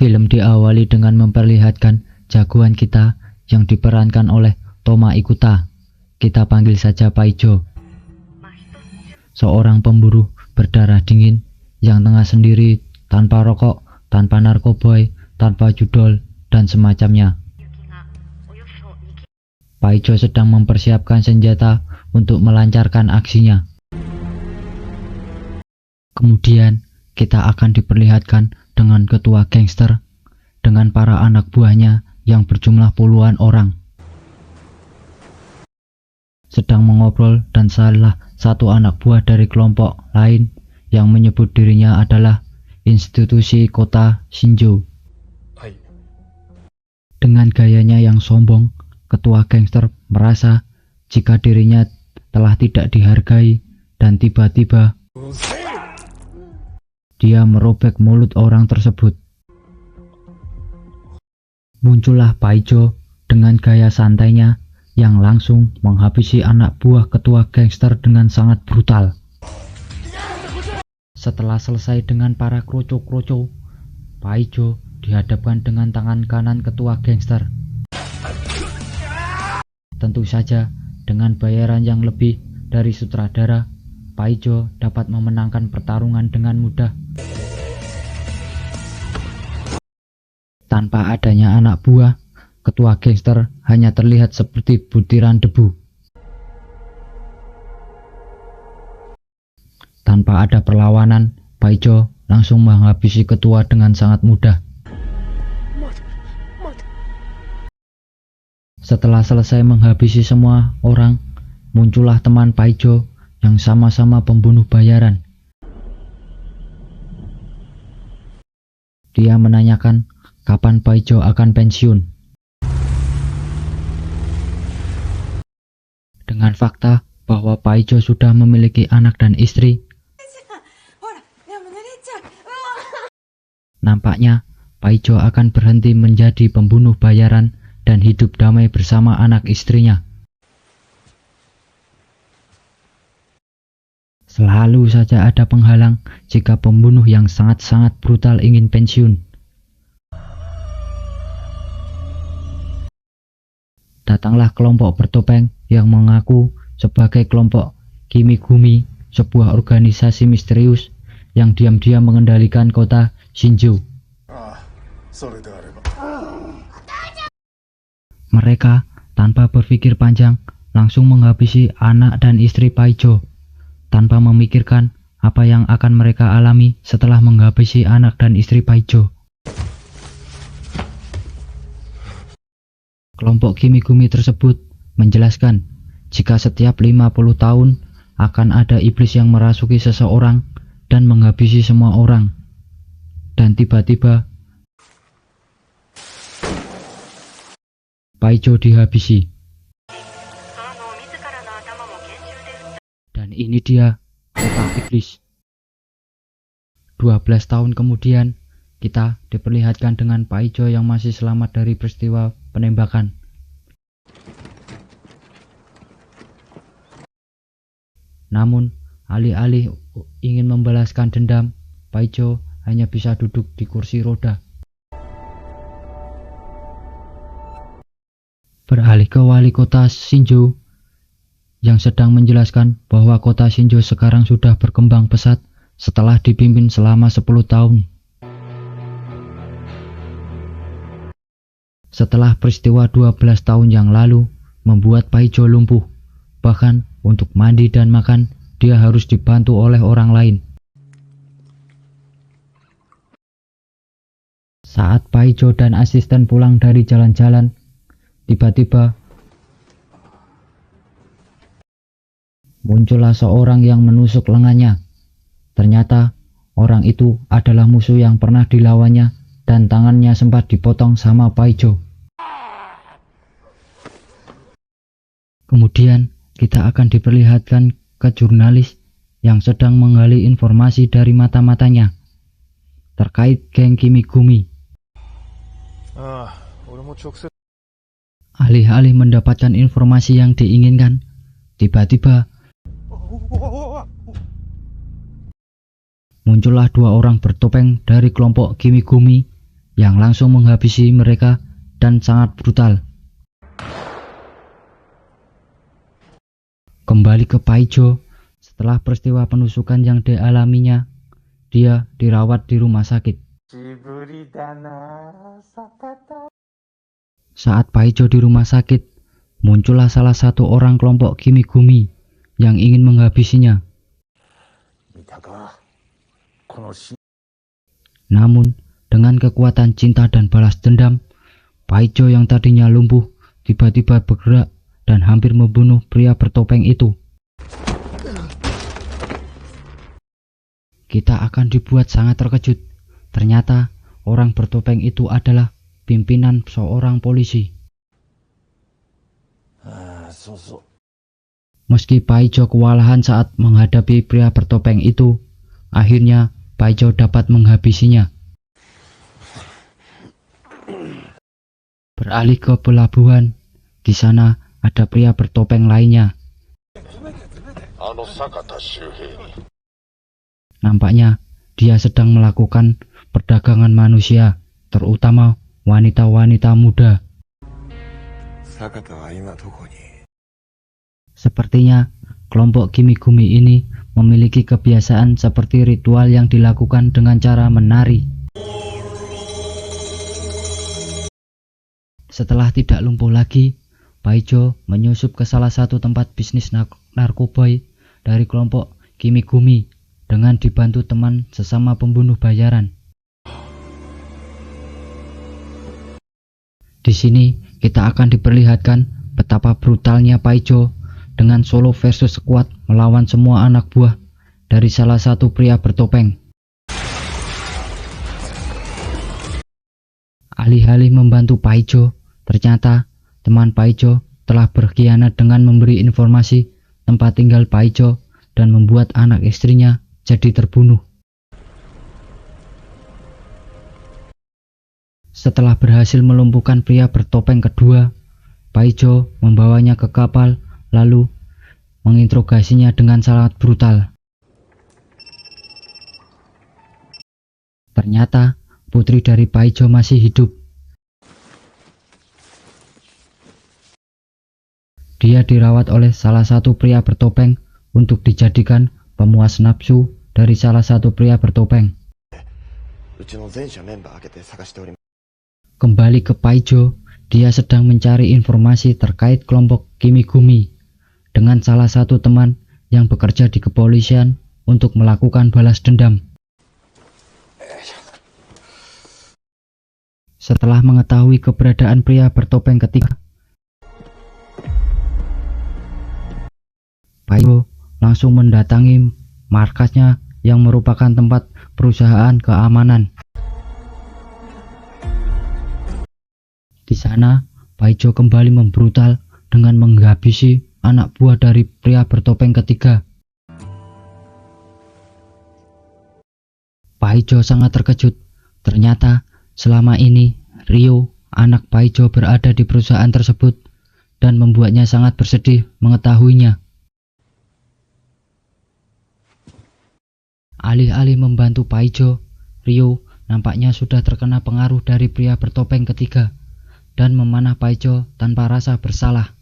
Film diawali dengan memperlihatkan jagoan kita yang diperankan oleh Toma Ikuta. Kita panggil saja Paijo. Seorang pemburu berdarah dingin yang tengah sendiri, tanpa rokok, tanpa narkoboy, tanpa judol, dan semacamnya. Paijo sedang mempersiapkan senjata untuk melancarkan aksinya. Kemudian kita akan diperlihatkan dengan ketua gangster dengan para anak buahnya yang berjumlah puluhan orang sedang mengobrol, dan salah satu anak buah dari kelompok lain yang menyebut dirinya adalah institusi kota Shinjo. Dengan gayanya yang sombong, ketua gangster merasa jika dirinya telah tidak dihargai, dan tiba-tiba dia merobek mulut orang tersebut. Muncullah Paijo dengan gaya santainya yang langsung menghabisi anak buah ketua gangster dengan sangat brutal. Setelah selesai dengan para kroco-kroco, Paijo dihadapkan dengan tangan kanan ketua gangster. Tentu saja dengan bayaran yang lebih dari sutradara, Paijo dapat memenangkan pertarungan dengan mudah. Tanpa adanya anak buah, ketua gangster hanya terlihat seperti butiran debu. Tanpa ada perlawanan, Paijo langsung menghabisi ketua dengan sangat mudah. Setelah selesai menghabisi semua orang, muncullah teman Paijo yang sama-sama pembunuh bayaran. Dia menanyakan kapan Paijo akan pensiun. Dengan fakta bahwa Paijo sudah memiliki anak dan istri, nampaknya Paijo akan berhenti menjadi pembunuh bayaran dan hidup damai bersama anak istrinya. Selalu saja ada penghalang jika pembunuh yang sangat-sangat brutal ingin pensiun. Datanglah kelompok bertopeng yang mengaku sebagai kelompok Kimigumi, sebuah organisasi misterius yang diam-diam mengendalikan kota Shinjo. Mereka tanpa berpikir panjang langsung menghabisi anak dan istri Paijo, tanpa memikirkan apa yang akan mereka alami setelah menghabisi anak dan istri Paijo. Kelompok Kimigumi tersebut menjelaskan jika setiap 50 tahun akan ada iblis yang merasuki seseorang dan menghabisi semua orang. Dan tiba-tiba Paijo dihabisi. Dan ini dia kota iblis. 12 tahun kemudian kita diperlihatkan dengan Paijo yang masih selamat dari peristiwa penembakan. Namun, alih-alih ingin membalaskan dendam, Paijo hanya bisa duduk di kursi roda. Beralih ke wali kota Shinjo yang sedang menjelaskan bahwa kota Shinjo sekarang sudah berkembang pesat setelah dipimpin selama 10 tahun. Setelah peristiwa 12 tahun yang lalu membuat Paijo lumpuh, bahkan untuk mandi dan makan dia harus dibantu oleh orang lain. Saat Paijo dan asisten pulang dari jalan-jalan, tiba-tiba muncullah seorang yang menusuk lengannya. Ternyata orang itu adalah musuh yang pernah dilawannya dan tangannya sempat dipotong sama Paijo. Kemudian kita akan diperlihatkan ke jurnalis yang sedang menggali informasi dari mata-matanya terkait geng Kimigumi. Alih-alih mendapatkan informasi yang diinginkan, tiba-tiba muncullah dua orang bertopeng dari kelompok Kimigumi yang langsung menghabisi mereka dan sangat brutal. Kembali ke Paijo, setelah peristiwa penusukan yang dialaminya, dia dirawat di rumah sakit. Saat Paijo di rumah sakit, muncullah salah satu orang kelompok Kimigumi yang ingin menghabisinya. Namun, dengan kekuatan cinta dan balas dendam, Paijo yang tadinya lumpuh tiba-tiba bergerak dan hampir membunuh pria bertopeng itu. Kita akan dibuat sangat terkejut. Ternyata orang bertopeng itu adalah pimpinan seorang polisi. Meski Paijo kewalahan saat menghadapi pria bertopeng itu, akhirnya Paijo dapat menghabisinya. Beralih ke pelabuhan, di sana ada pria bertopeng lainnya. Nampaknya dia sedang melakukan perdagangan manusia, terutama wanita-wanita muda. Sepertinya kelompok Kimigumi ini memiliki kebiasaan seperti ritual yang dilakukan dengan cara menari. Setelah tidak lumpuh lagi, Paijo menyusup ke salah satu tempat bisnis narkoba dari kelompok Kimigumi dengan dibantu teman sesama pembunuh bayaran. Di sini kita akan diperlihatkan betapa brutalnya Paijo dengan solo versus squad melawan semua anak buah dari salah satu pria bertopeng. Alih-alih membantu Paijo, ternyata teman Paijo telah berkhianat dengan memberi informasi tempat tinggal Paijo dan membuat anak istrinya jadi terbunuh. Setelah berhasil melumpuhkan pria bertopeng kedua, Paijo membawanya ke kapal lalu menginterogasinya dengan sangat brutal. Ternyata putri dari Paijo masih hidup. Dia dirawat oleh salah satu pria bertopeng untuk dijadikan pemuas nafsu dari salah satu pria bertopeng. Kembali ke Paijo, dia sedang mencari informasi terkait kelompok Kimigumi dengan salah satu teman yang bekerja di kepolisian untuk melakukan balas dendam. Setelah mengetahui keberadaan pria bertopeng ketiga, Paijo langsung mendatangi markasnya yang merupakan tempat perusahaan keamanan. Di sana, Paijo kembali membrutal dengan menghabisi anak buah dari pria bertopeng ketiga. Paijo sangat terkejut. Ternyata selama ini Ryo, anak Paijo, berada di perusahaan tersebut dan membuatnya sangat bersedih mengetahuinya. Alih-alih membantu Paijo, Ryo nampaknya sudah terkena pengaruh dari pria bertopeng ketiga dan memanah Paijo tanpa rasa bersalah.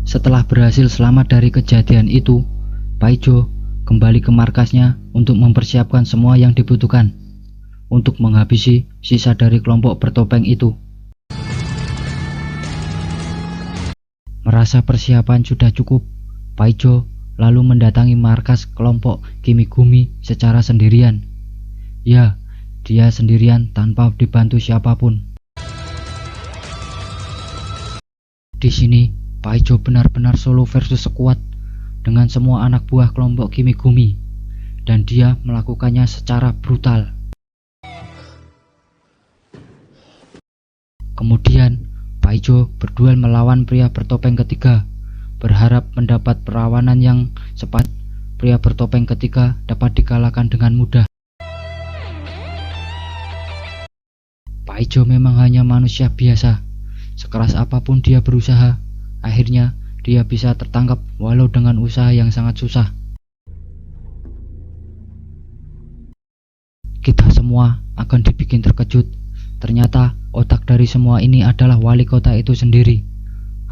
Setelah berhasil selamat dari kejadian itu, Paijo kembali ke markasnya untuk mempersiapkan semua yang dibutuhkan untuk menghabisi sisa dari kelompok bertopeng itu. Merasa persiapan sudah cukup, Paijo lalu mendatangi markas kelompok Kimigumi secara sendirian. Ya, dia sendirian tanpa dibantu siapapun. Di sini, Paijo benar-benar solo versus squad dengan semua anak buah kelompok Kimigumi, dan dia melakukannya secara brutal. Kemudian, Paijo berduel melawan pria bertopeng ketiga, berharap mendapat perlawanan yang cepat. Pria bertopeng ketiga dapat dikalahkan dengan mudah. Paijo memang hanya manusia biasa. Sekeras apapun dia berusaha, akhirnya dia bisa tertangkap walau dengan usaha yang sangat susah. Kita semua akan dibikin terkejut. Ternyata otak dari semua ini adalah wali kota itu sendiri.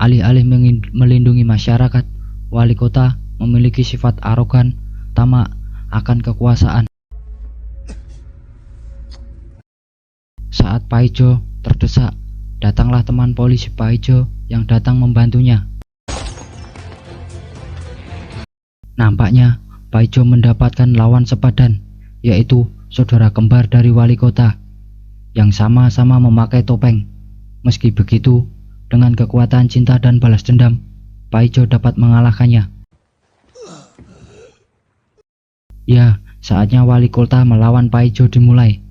Alih-alih melindungi masyarakat, wali kota memiliki sifat arogan, tamak akan kekuasaan. Saat Paijo terdesak, datanglah teman polisi Paijo yang datang membantunya. Nampaknya Paijo mendapatkan lawan sepadan, yaitu saudara kembar dari wali kota yang sama-sama memakai topeng. Meski begitu, dengan kekuatan cinta dan balas dendam, Paijo dapat mengalahkannya. Ya, saatnya wali kota melawan Paijo dimulai.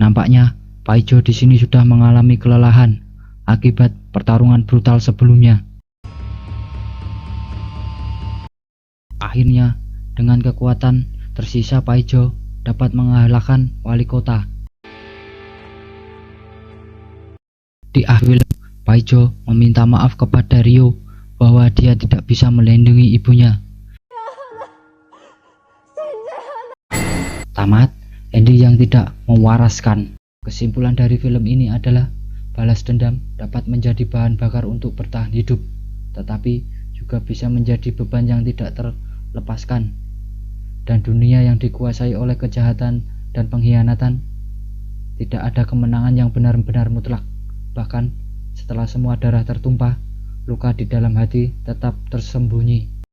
Nampaknya Paijo di sini sudah mengalami kelelahan akibat pertarungan brutal sebelumnya. Akhirnya, dengan kekuatan tersisa Paijo dapat mengalahkan wali kota. Di akhir film, Paijo meminta maaf kepada Ryo bahwa dia tidak bisa melindungi ibunya. Tamat, ending yang tidak mewaraskan. Kesimpulan dari film ini adalah balas dendam dapat menjadi bahan bakar untuk bertahan hidup, tetapi juga bisa menjadi beban yang tidak terlepaskan. Dan dunia yang dikuasai oleh kejahatan dan pengkhianatan, tidak ada kemenangan yang benar-benar mutlak. Bahkan setelah semua darah tertumpah, luka di dalam hati tetap tersembunyi.